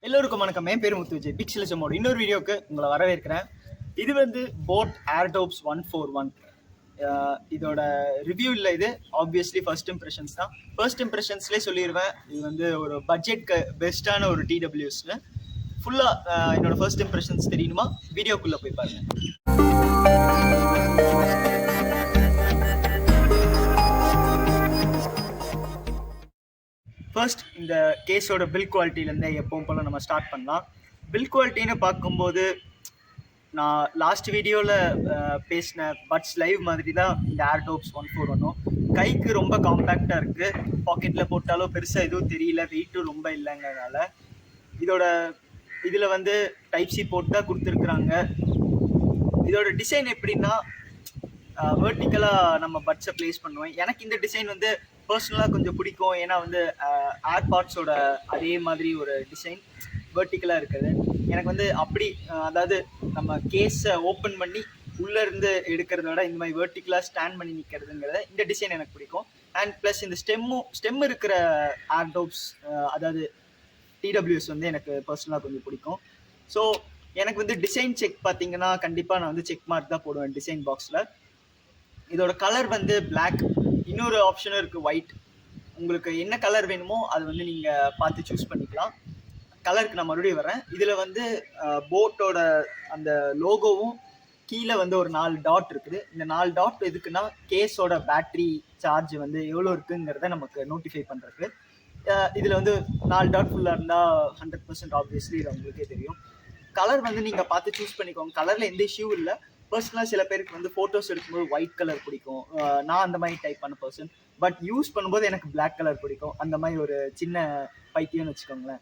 எல்லோருக்கும் வணக்கம். என் பேர் முத்து விஜய். பிக்ஸில் சம்மோட இன்னொரு வீடியோக்கு உங்களை வரவேற்கிறேன். இது வந்து போட் ஏர்டோப்ஸ் 141. இதோட ரிவ்யூ இல்லை, இது ஆப்வியஸ்லி ஃபர்ஸ்ட் இம்ப்ரெஷன்ஸ் தான். ஃபர்ஸ்ட் இம்ப்ரெஷன்ஸ்லேயே சொல்லிடுவேன், இது வந்து ஒரு பட்ஜெட்க்கு பெஸ்ட்டான ஒரு டிடபிள்யூஸ்னு. ஃபுல்லாக என்னோட ஃபர்ஸ்ட் இம்ப்ரெஷன்ஸ் தெரியணுமா? வீடியோக்குள்ளே போய் பாருங்கள். ஃபர்ஸ்ட் இந்த கேஸோட பில் குவாலிட்டிலேருந்தே எப்பவும் போல் நம்ம ஸ்டார்ட் பண்ணலாம். பில் குவாலிட்டின்னு பார்க்கும்போது நான் லாஸ்ட் வீடியோவில் பேசின பட்ஸ் லைவ் மாதிரி தான் இந்த ஏர்டோப்ஸ் 141. கைக்கு ரொம்ப காம்பேக்டாக இருக்குது, பாக்கெட்டில் போட்டாலும் பெருசாக எதுவும் தெரியல, வெயிட்டும் ரொம்ப இல்லைங்கிறதுனால. இதில் வந்து டைப் சி போட்டு தான் கொடுத்துருக்குறாங்க. இதோட டிசைன் எப்படின்னா வெர்டிக்கலாக நம்ம பட்ஸை ப்ளேஸ் பண்ணுவேன். எனக்கு இந்த டிசைன் வந்து பர்சனலாக கொஞ்சம் பிடிக்கும். ஏன்னா வந்து ஏர்பாட்ஸோட அதே மாதிரி ஒரு டிசைன் வெர்டிக்கலாக இருக்குது. எனக்கு வந்து அப்படி, அதாவது நம்ம கேஸை ஓப்பன் பண்ணி உள்ளேருந்து எடுக்கிறத விட இந்த மாதிரி வெர்டிக்கலாக ஸ்டாண்ட் பண்ணி நிற்கிறதுங்கிறத இந்த டிசைன் எனக்கு பிடிக்கும். அண்ட் ப்ளஸ் இந்த ஸ்டெம் இருக்கிற ஏர்டோப்ஸ், அதாவது டிடபிள்யூஎஸ் வந்து எனக்கு பர்சனலாக கொஞ்சம் பிடிக்கும். ஸோ எனக்கு வந்து டிசைன் செக் பார்த்தீங்கன்னா கண்டிப்பாக நான் வந்து செக் மார்க் தான் போடுவேன் டிசைன் பாக்ஸில். இதோட கலர் வந்து பிளாக், இன்னொரு ஆப்ஷனும் இருக்குது ஒயிட். உங்களுக்கு என்ன கலர் வேணுமோ அது வந்து நீங்கள் பார்த்து சூஸ் பண்ணிக்கலாம். கலருக்கு நான் மறுபடியும் வரேன். இதில் வந்து போட்டோட அந்த லோகோவும் கீழே வந்து ஒரு 4 டாட் இருக்குது. இந்த 4 டாட் எதுக்குன்னா கேஸோட பேட்ரி சார்ஜ் வந்து எவ்வளோ இருக்குங்கிறத நமக்கு நோட்டிஃபை பண்ணுறதுக்கு. இதில் வந்து 4 டாட் ஃபுல்லாக இருந்தால் 100% ஆப்வியஸ்லி இது உங்களுக்கே தெரியும். கலர் வந்து நீங்கள் பார்த்து சூஸ் பண்ணிக்கோங்க. கலரில் எந்த இஷ்யூ இல்லை. பர்சனலாக சில பேருக்கு வந்து ஃபோட்டோஸ் எடுக்கும்போது ஒயிட் கலர் பிடிக்கும். நான் அந்த மாதிரி டைப் பண்ண பர்சன். பட் யூஸ் பண்ணும்போது எனக்கு பிளாக் கலர் பிடிக்கும். அந்த மாதிரி ஒரு சின்ன பைத்தியம்னு வச்சுக்கோங்களேன்.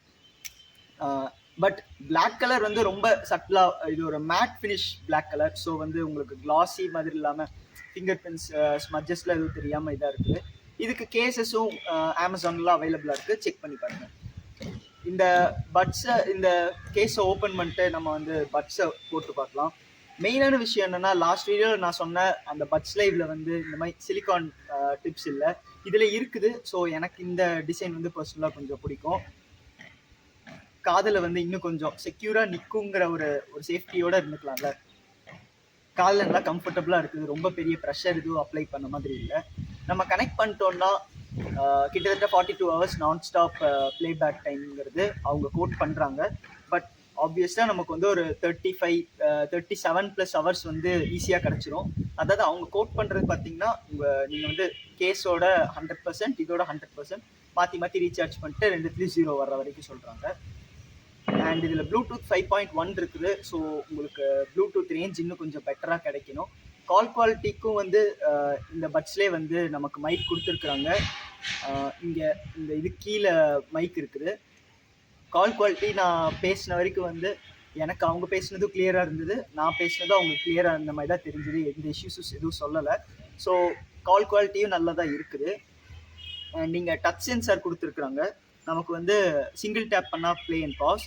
பட் பிளாக் கலர் வந்து ரொம்ப சட்டிலாக, இது ஒரு matte finish black colour. So வந்து உங்களுக்கு கிளாஸி மாதிரி இல்லாமல் ஃபிங்கர் பிரிண்ட்ஸ் ஸ்மட்ஜஸில் எதுவும் தெரியாமல் இதாக இருக்குது. இதுக்கு கேசஸும் அமேசான்லாம் அவைலபிளாக இருக்குது, செக் பண்ணி பாருங்கள். இந்த பட்ஸை, இந்த கேஸை ஓப்பன் பண்ணிட்டு நம்ம வந்து பட்ஸை போட்டு பார்க்கலாம். மெயினான விஷயம் என்னென்னா, லாஸ்ட் வீடியோவில் நான் சொன்ன அந்த பட்ஸ் லைவில் வந்து இந்த மாதிரி சிலிகான் டிப்ஸ் இல்லை, இதில் இருக்குது. ஸோ எனக்கு இந்த டிசைன் வந்து பர்சனலாக கொஞ்சம் பிடிக்கும். காதில் வந்து இன்னும் கொஞ்சம் செக்யூராக நிற்குங்கிற ஒரு சேஃப்டியோடு இருந்துக்கலாம்ல. காதில் நல்லா கம்ஃபர்டபுளாக இருக்குது. ரொம்ப பெரிய ப்ரெஷர் இதுவும் அப்ளை பண்ண மாதிரி இல்லை. நம்ம கனெக்ட் பண்ணிட்டோம்னா கிட்டத்தட்ட 42 hours நான் ஸ்டாப் ப்ளேபேக் டைம்ங்கிறது அவங்க கோட் பண்ணுறாங்க. பட் ஆப்வியஸாக நமக்கு வந்து ஒரு 37+ hours வந்து ஈஸியாக கிடச்சிரும். அதாவது அவங்க கோட் பண்ணுறது பார்த்தீங்கன்னா, நீங்கள் வந்து கேஸோட 100%, இதோட 100% மாற்றி ரீசார்ஜ் பண்ணிட்டு 2த்துலேயும் 0 வர்ற வரைக்கும் சொல்கிறாங்க. அண்ட் இதில் ப்ளூடூத் 5.1 இருக்குது. ஸோ உங்களுக்கு ப்ளூடூத் ரேஞ்ச் இன்னும் கொஞ்சம் பெட்டராக கிடைக்கணும். கால் குவாலிட்டிக்கும் வந்து இந்த பட்ஸ்லேயே வந்து நமக்கு மைக் கொடுத்துருக்குறாங்க. இங்கே இந்த இது கீழே மைக் இருக்குது. கால் குவாலிட்டி நான் பேசின வரைக்கும் வந்து எனக்கு அவங்க பேசினதும் கிளியராக இருந்தது, நான் பேசினதும் அவங்க கிளியராக இருந்த மாதிரி தான் தெரிஞ்சுது. எந்த இஷ்யூஸஸ் எதுவும் சொல்லலை. ஸோ கால் குவாலிட்டியும் நல்லா தான் இருக்குது. அண்ட் நீங்கள் டச் சென்சார் கொடுத்துருக்குறாங்க. நமக்கு வந்து சிங்கிள் டேப் பண்ணால் play and pause,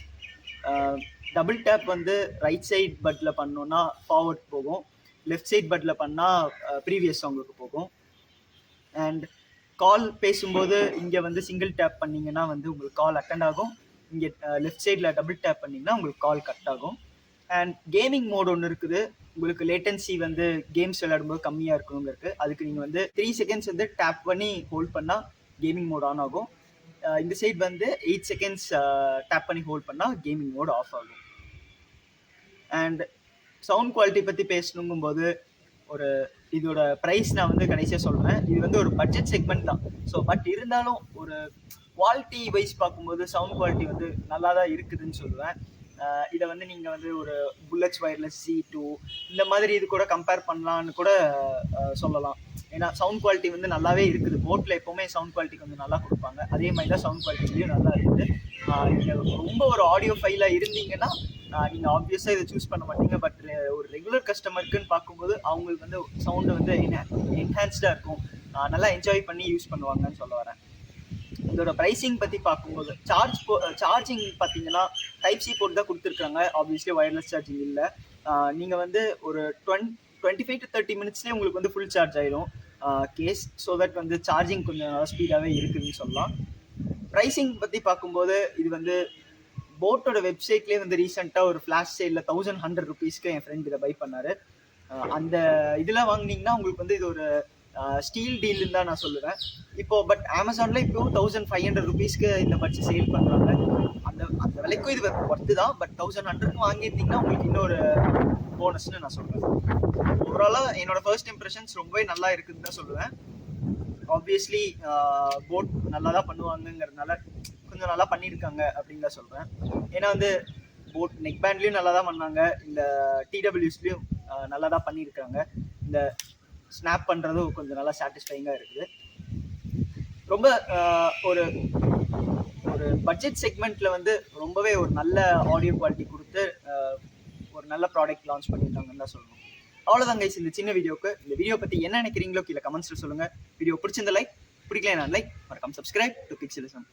double tap வந்து ரைட் சைட் பட்டில் பண்ணோன்னா ஃபார்வர்ட் போகும், லெஃப்ட் சைட் பட்டில் பண்ணால் ப்ரீவியஸ் சாங்குக்கு போகும். அண்ட் கால் பேசும்போது இங்கே வந்து சிங்கிள் டேப் பண்ணிங்கன்னா வந்து உங்களுக்கு கால் அட்டெண்ட் ஆகும். இங்கே லெஃப்ட் சைடில் டபுள் டேப் பண்ணிங்கன்னா உங்களுக்கு கால் கட் ஆகும். அண்ட் கேமிங் மோட் ஒன்று இருக்குது. உங்களுக்கு லேட்டன்சி வந்து கேம்ஸ் விளையாடும்போது கம்மியாக இருக்கணுங்கிறது. அதுக்கு நீங்கள் வந்து 3 seconds வந்து டேப் பண்ணி ஹோல்ட் பண்ணால் கேமிங் மோட் ஆன் ஆகும். இந்த சைட் வந்து 8 seconds டேப் பண்ணி ஹோல்ட் பண்ணால் கேமிங் மோட் ஆஃப் ஆகும். அண்ட் சவுண்ட் குவாலிட்டி பற்றி பேசணுங்கும்போது இதோட ப்ரைஸ் நான் வந்து கடைசியாக சொல்கிறேன். இது வந்து ஒரு பட்ஜெட் செக்மெண்ட் தான். ஸோ பட் இருந்தாலும் ஒரு குவாலிட்டி வைஸ் பார்க்கும்போது சவுண்ட் குவாலிட்டி வந்து நல்லா தான் இருக்குதுன்னு சொல்லுவேன். இதை வந்து நீங்கள் வந்து ஒரு புல்லட்ஸ் வயர்லெஸ் C2 இந்த மாதிரி இது கூட கம்பேர் பண்ணலான்னு கூட சொல்லலாம். ஏன்னா சவுண்ட் குவாலிட்டி வந்து நல்லாவே இருக்குது. போட்டில் எப்போவுமே சவுண்ட் குவாலிட்டி கொஞ்சம் நல்லா கொடுப்பாங்க. அதே மாதிரி தான் சவுண்ட் குவாலிட்டிலையும் நல்லா இருக்குது. நீங்கள் ரொம்ப ஒரு ஆடியோ ஃபைலாக இருந்தீங்கன்னா நீங்கள் ஆப்வியஸாக இதை சூஸ் பண்ண மாட்டீங்க. பட் ஒரு ரெகுலர் கஸ்டமருக்குன்னு பார்க்கும்போது அவங்களுக்கு வந்து சவுண்டு வந்து என்ஹான்ஸ்டாக இருக்கும், நல்லா என்ஜாய் பண்ணி யூஸ் பண்ணுவாங்கன்னு சொல்ல வரேன். இதோட ப்ரைஸிங் பற்றி பார்க்கும்போது சார்ஜிங் பார்த்தீங்கன்னா டைப் சி போட்டு தான் கொடுத்துருக்காங்க. ஆப்வியஸ்லி வயர்லெஸ் சார்ஜிங் இல்லை. நீங்கள் வந்து ஒரு 25 to 30 minutesலேயே உங்களுக்கு வந்து ஃபுல் சார்ஜ் ஆயிடும் கேஸ். ஸோ தட் வந்து சார்ஜிங் கொஞ்சம் நல்லா ஸ்பீடாகவே இருக்குதுன்னு சொல்லலாம். ப்ரைஸிங் பற்றி பார்க்கும்போது இது வந்து போட்டோட வெப்சைட்லேயே வந்து ரீசெண்டாக ஒரு ஃப்ளாஷ் சேலில் 1100 rupeesக்கு என் ஃப்ரெண்ட் இதை பை பண்ணார். அந்த இதில் வாங்கினீங்கன்னா உங்களுக்கு வந்து இது ஒரு ஸ்டீல் டீல்னு தான் நான் சொல்லுவேன். இப்போ பட் அமேசானில் இப்போ 1500 rupeesக்கு இந்த பட்ஜெட் சேல் பண்ணுறாங்க. அந்த அந்த விலைக்கும் இது ஒர்த்து தான். பட் 1100க்கு வாங்கியிருந்தீங்கன்னா உங்களுக்கு இன்னொரு போனஸ்ன்னு நான் சொல்லுவேன். ஓவராலாக என்னோட ஃபர்ஸ்ட் இம்ப்ரெஷன்ஸ் ரொம்பவே நல்லா இருக்குதுன்னு தான் சொல்லுவேன். ஆப்வியஸ்லி போட் நல்லா தான் பண்ணுவாங்கங்கிறதுனால கொஞ்சம் நல்லா பண்ணியிருக்காங்க அப்படின்னு தான் சொல்கிறேன். ஏன்னா வந்து போட் நெக் பேண்ட்லேயும் நல்லா தான் பண்ணாங்க, இந்த டிடபிள்யூஸ்லேயும் நல்லா தான் பண்ணியிருக்காங்க. இந்த ஸ்னாப் பண்ணுறதும் கொஞ்சம் நல்லா சாட்டிஸ்ஃபைங்காக இருக்குது. ரொம்ப ஒரு ஒரு பட்ஜெட் செக்மெண்ட்டில் வந்து ரொம்பவே ஒரு நல்ல ஆடியோ குவாலிட்டி கொடுத்து ஒரு நல்ல ப்ராடக்ட் லான்ச் பண்ணியிருக்காங்கன்னு தான் சொல்லணும். அவ்வளோதான் கைஸ் இந்த சின்ன வீடியோக்கு. இந்த வீடியோ பற்றி என்ன நினைக்கிறீங்களோ கீழே கமெண்ட்ஸில் சொல்லுங்கள். வீடியோ பிடிச்சிருந்த லைக், பிடிக்கல நான் லைக், மறக்காம சப்ஸ்கிரைப் டு பிக்சலிசம்.